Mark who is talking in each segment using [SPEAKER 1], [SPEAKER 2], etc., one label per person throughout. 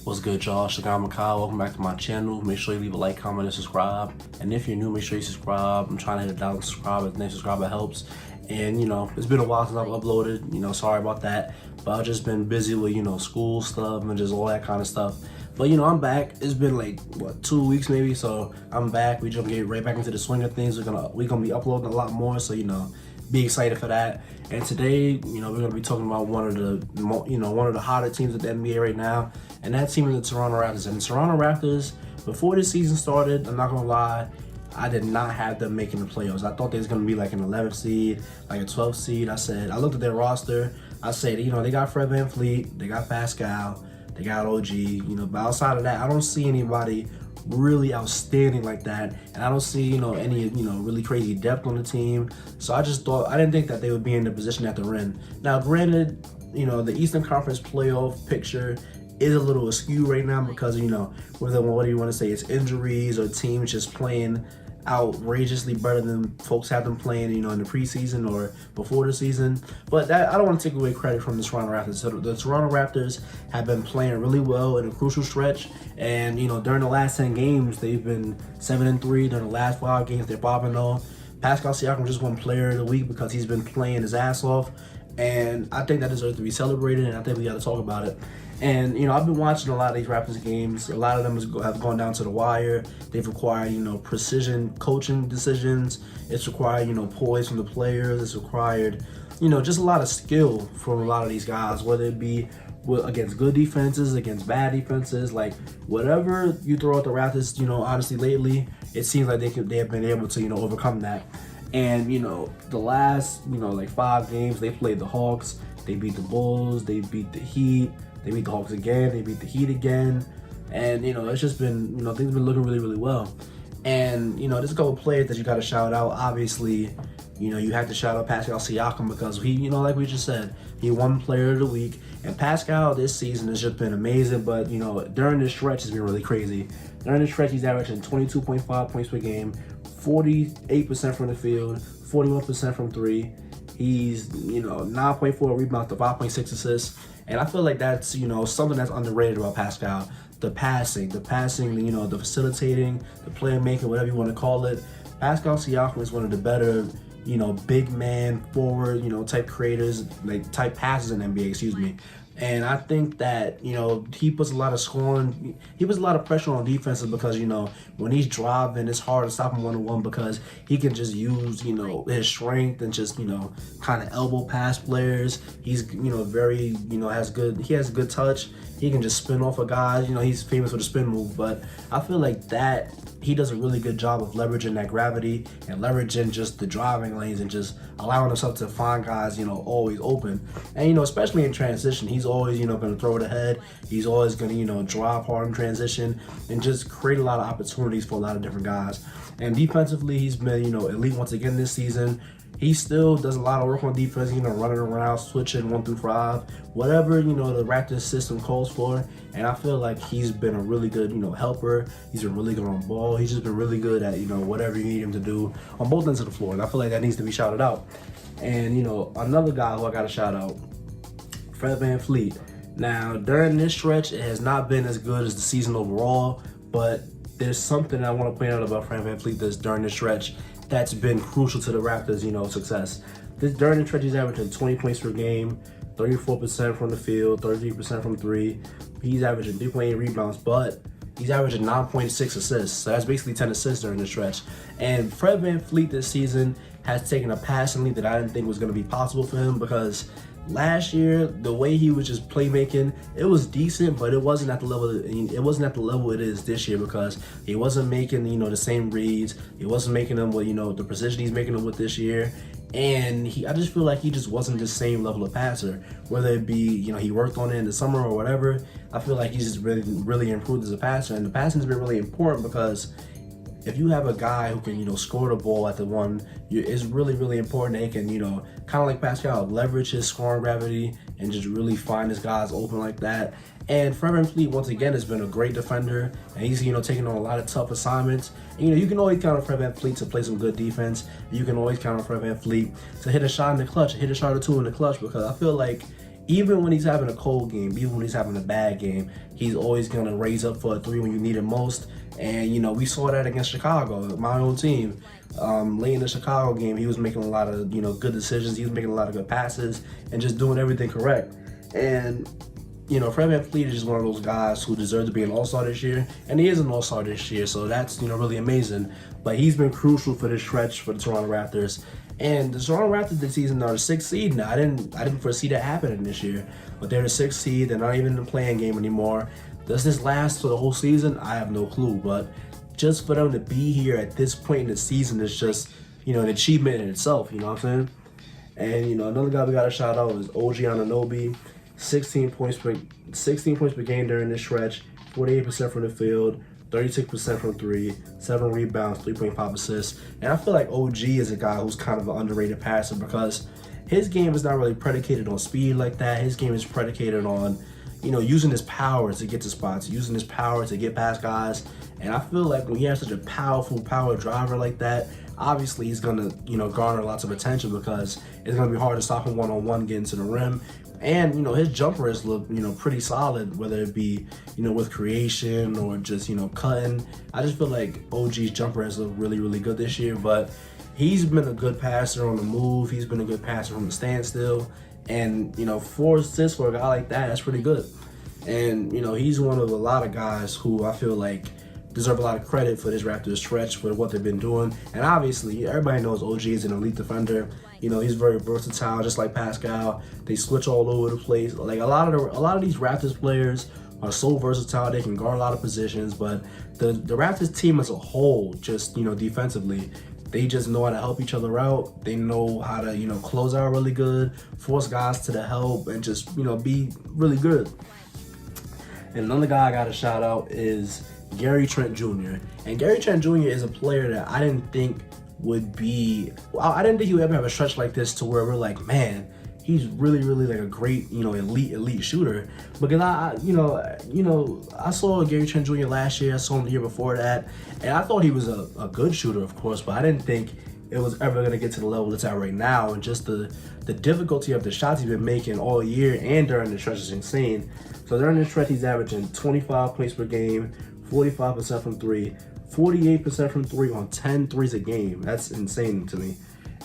[SPEAKER 1] What's good, y'all? Shagan Makai. Welcome back to my channel. Make sure you leave a like, comment, and subscribe. And if you're new, make sure you subscribe. I'm trying to hit a thousand subscribers. The next subscriber helps. And it's been a while since I've uploaded. Sorry about that. But I've just been busy with school stuff and just all that kind of stuff. But I'm back. It's been like 2 weeks maybe. So I'm back. We just gonna get right back into the swing of things. We're gonna be uploading a lot more. So be excited for that. And today, we're gonna be talking about one of the hotter teams of the NBA right now, and that team is the Toronto Raptors. And the Toronto Raptors, before this season started, I'm not gonna lie, I did not have them making the playoffs. I thought they was gonna be like an 11th seed, like a 12th seed. I looked at their roster. I said, they got Fred VanVleet, they got Pascal, they got Ogi. But outside of that, I don't see anybody really outstanding like that, and I don't see any really crazy depth on the team. So I didn't think that they would be in the position that they're in. Now granted, the Eastern Conference playoff picture is a little askew right now because whether what do you want to say, it's injuries or teams just playing outrageously better than folks have them playing in the preseason or before the season. But that, I don't want to take away credit from the Toronto Raptors. So the Toronto Raptors have been playing really well in a crucial stretch, and during the last 10 games they've been 7-3. During the last 5 games they're 5-0. Pascal Siakam just won Player of the Week because he's been playing his ass off, and I think that deserves to be celebrated, and I think we got to talk about it. And I've been watching a lot of these Raptors games. A lot of them have gone down to the wire. They've required precision coaching decisions. It's required poise from the players. It's required just a lot of skill from a lot of these guys, whether it be against good defenses, against bad defenses, like whatever you throw at the Raptors. Honestly, lately it seems like they have been able to overcome that. And the last 5 games they played the Hawks, they beat the Bulls, they beat the Heat, they beat the Hawks again, they beat the Heat again, and it's just been things have been looking really, really well. And there's a couple of players that you got to shout out. Obviously, you have to shout out Pascal Siakam because he, like we just said, he won Player of the Week. And Pascal this season has just been amazing. But during this stretch, it's been really crazy. During this stretch, he's averaging 22.5 points per game, 48% from the field, 41% from 3. He's 9.4 rebounds to 5.6 assists. And I feel like that's something that's underrated about Pascal. The passing, the facilitating, the playmaking, whatever you want to call it. Pascal Siakam is one of the better big man forward type creators, type passes in the NBA, excuse me. And I think that he puts a lot of scoring, he puts a lot of pressure on defenses because when he's driving, it's hard to stop him 1-on-1 because he can just use his strength and just kind of elbow pass players. He's very he has good touch. He can just spin off of guys. He's famous for the spin move, but I feel like that he does a really good job of leveraging that gravity and leveraging just the driving lanes and just allowing himself to find guys always open. And especially in transition, he's always going to throw it ahead. He's always going to drive hard in transition and just create a lot of opportunities for a lot of different guys. And defensively, he's been elite once again this season. He still does a lot of work on defense, running around, switching 1 through 5, whatever, the Raptors system calls for. And I feel like he's been a really good, helper. He's been really good on ball. He's just been really good at, whatever you need him to do on both ends of the floor. And I feel like that needs to be shouted out. And, another guy who I got to shout out, Fred VanVleet. Now, during this stretch, it has not been as good as the season overall, but there's something I want to point out about Fred VanVleet during this stretch that's been crucial to the Raptors' success. During the stretch, he's averaging 20 points per game, 34% from the field, 33% from 3. He's averaging 3.8 rebounds, but he's averaging 9.6 assists. So that's basically 10 assists during the stretch. And Fred VanVleet this season has taken a passing lead that I didn't think was going to be possible for him because last year, the way he was just playmaking, it was decent, but it wasn't at the level. It is this year because he wasn't making the same reads. He wasn't making them with the precision he's making them with this year. And I just feel like he just wasn't the same level of passer. Whether it be he worked on it in the summer or whatever, I feel like he's just really improved as a passer. And the passing has been really important because if you have a guy who can, score the ball at the one, it's really, really important that he can, kind of like Pascal, leverage his scoring gravity and just really find his guys open like that. And Fred VanVleet, once again, has been a great defender, and he's, taking on a lot of tough assignments. And, you can always count on Fred VanVleet to play some good defense. You can always count on Fred VanVleet to hit a shot in the clutch, hit a shot or two in the clutch, because I feel like even when he's having a cold game, even when he's having a bad game, he's always going to raise up for a three when you need it most. And, you know, we saw that against Chicago, my own team. Late in the Chicago game, he was making a lot of, you know, good decisions. He was making a lot of good passes and just doing everything correct. And, you know, Fred VanVleet is just one of those guys who deserves to be an all-star this year. And he is an all-star this year, so that's, you know, really amazing. But he's been crucial for this stretch for the Toronto Raptors. And the Toronto Raptors this season are the 6th seed now. I didn't foresee that happening this year. But they're the 6th seed. They're not even in the playing game anymore. Does this last for the whole season? I have no clue. But just for them to be here at this point in the season is just, you know, an achievement in itself. You know what I'm saying? And, you know, another guy we got to shout out is Ogi Ananobi. 16 points per game during this stretch. 48% from the field. 36% from three, 7 rebounds, 3.5 assists. And I feel like OG is a guy who's kind of an underrated passer because his game is not really predicated on speed like that. His game is predicated on, you know, using his power to get to spots, using his power to get past guys. And I feel like when he has such a powerful power driver like that, obviously he's gonna, you know, garner lots of attention because it's gonna be hard to stop him one-on-one getting to the rim. And, you know, his jumpers look, you know, pretty solid, whether it be, you know, with creation or just, you know, cutting. I just feel like OG's jumper has looked really, really good this year. But he's been a good passer on the move. He's been a good passer from the standstill. And, you know, 4 assists for a guy like that, that's pretty good. And, you know, he's one of a lot of guys who I feel like deserve a lot of credit for this Raptors stretch for what they've been doing. And obviously, everybody knows OG is an elite defender. You know, he's very versatile, just like Pascal. They switch all over the place. Like a lot of these Raptors players are so versatile. They can guard a lot of positions. But the Raptors team as a whole, just, you know, defensively, they just know how to help each other out. They know how to, you know, close out really good, force guys to the help, and just, you know, be really good. And another guy I got to shout out is Trent Jr. And Trent Jr. is a player that I didn't think would be, I didn't think he would ever have a stretch like this to where we're like, man, he's really, really like a great, you know, elite shooter. Because I saw Trent Jr. last year, I saw him the year before that, and I thought he was a good shooter, of course, but I didn't think it was ever going to get to the level it's at right now. And just the difficulty of the shots he's been making all year and during the stretch is insane. So during the stretch, he's averaging 25 points per game, 45% from three, 48% from three on 10 threes a game. That's insane to me.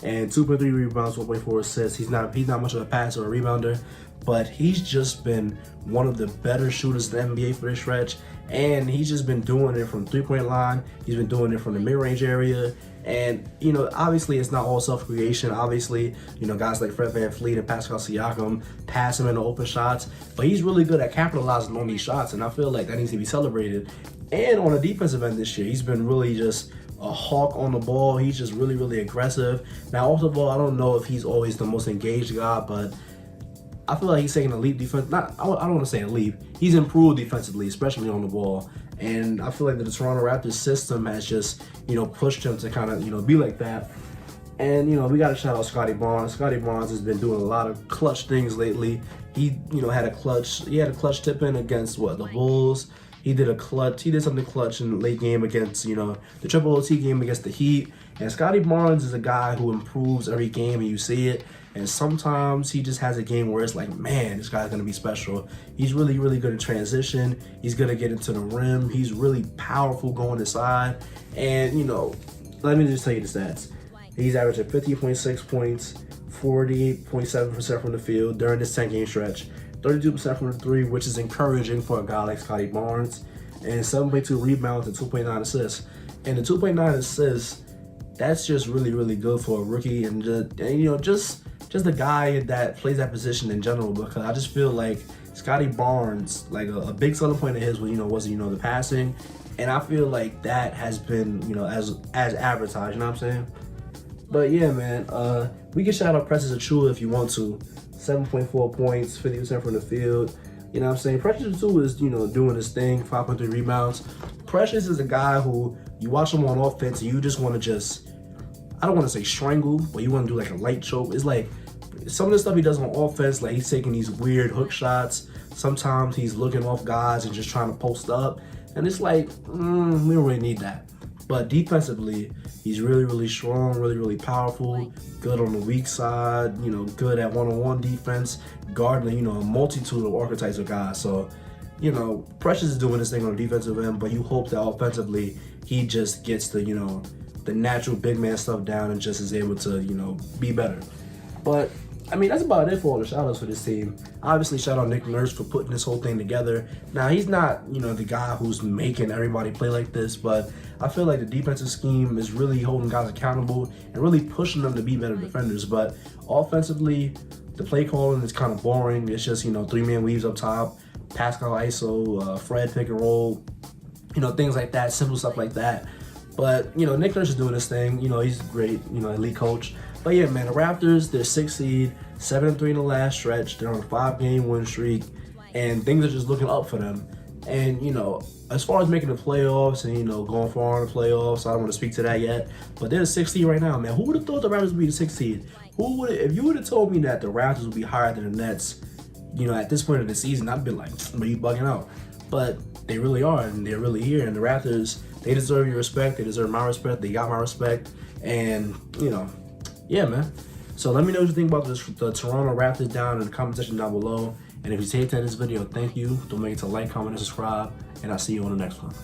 [SPEAKER 1] And 2.3 rebounds, 1.4 assists. He's not much of a passer or a rebounder, but he's just been one of the better shooters in the NBA for this stretch. And he's just been doing it from three-point line. He's been doing it from the mid-range area. And, you know, obviously it's not all self-creation. Obviously, you know, guys like Fred VanVleet and Pascal Siakam pass him into open shots. But he's really good at capitalizing on these shots, and I feel like that needs to be celebrated. And on the defensive end this year, he's been really just a hawk on the ball. He's just really, really aggressive. Now, off the ball, I don't know if he's always the most engaged guy, but I feel like he's taking a leap defense. I don't want to say a leap. He's improved defensively, especially on the ball. And I feel like the Toronto Raptors system has just, you know, pushed him to kind of, you know, be like that. And, you know, we got to shout out Scottie Barnes. Scottie Barnes has been doing a lot of clutch things lately. He, you know, had a clutch tip in against the Bulls. He did something clutch in the late game against, you know, the Triple OT game against the Heat. And Scottie Barnes is a guy who improves every game, and you see it. And sometimes he just has a game where it's like, man, this guy's gonna be special. He's really, really good in transition. He's gonna get into the rim. He's really powerful going inside. And, you know, let me just tell you the stats. He's averaging 50.6 points, 48.7% from the field during this 10-game stretch. 32% from the three, which is encouraging for a guy like Scottie Barnes, and 7.2 rebounds and 2.9 assists. And the 2.9 assists, that's just really, really good for a rookie, and you know, just a guy that plays that position in general. Because I just feel like Scottie Barnes, like a big selling point of his, was the passing, and I feel like that has been, you know, as advertised. You know what I'm saying? But yeah, man, we can shout out Precious Achiuwa if you want to. 7.4 points, 50% from the field. You know what I'm saying? Precious Achiuwa is, you know, doing his thing, 5.3 rebounds. Precious is a guy who you watch him on offense and you just want to I don't want to say strangle, but you want to do like a light choke. It's like some of the stuff he does on offense, like he's taking these weird hook shots. Sometimes he's looking off guys and just trying to post up. And it's like, we don't really need that. But defensively, he's really, really strong, really, really powerful, good on the weak side, you know, good at one-on-one defense, guarding, you know, a multitude of archetypes of guys. So, you know, Precious is doing this thing on the defensive end, but you hope that offensively he just gets the, you know, the natural big man stuff down and just is able to, you know, be better. But I mean, that's about it for all the shout outs for this team. Obviously, shout out Nick Nurse for putting this whole thing together. Now, he's not, you know, the guy who's making everybody play like this, but I feel like the defensive scheme is really holding guys accountable and really pushing them to be better defenders. But offensively, the play calling is kind of boring. It's just, you know, 3-man weaves up top, Pascal ISO, Fred pick and roll, you know, things like that, simple stuff like that. But, you know, Nick Nurse is doing this thing. You know, he's great, you know, elite coach. But yeah, man, the Raptors, they're 6th seed, 7-3 in the last stretch. They're on a 5-game win streak, and things are just looking up for them. And, you know, as far as making the playoffs and, you know, going far in the playoffs, I don't want to speak to that yet. But they're the 6th seed right now, man. Who would have thought the Raptors would be the 6th seed? Who would, if you would have told me that the Raptors would be higher than the Nets, you know, at this point of the season, I'd be like, are you bugging out? But they really are, and they're really here. And the Raptors, they deserve your respect. They deserve my respect. They got my respect. And, you know, yeah, man. So let me know what you think about the Toronto Raptors down in the comment section down below. And if you stayed to this video, thank you. Don't forget to like, comment, and subscribe. And I'll see you on the next one.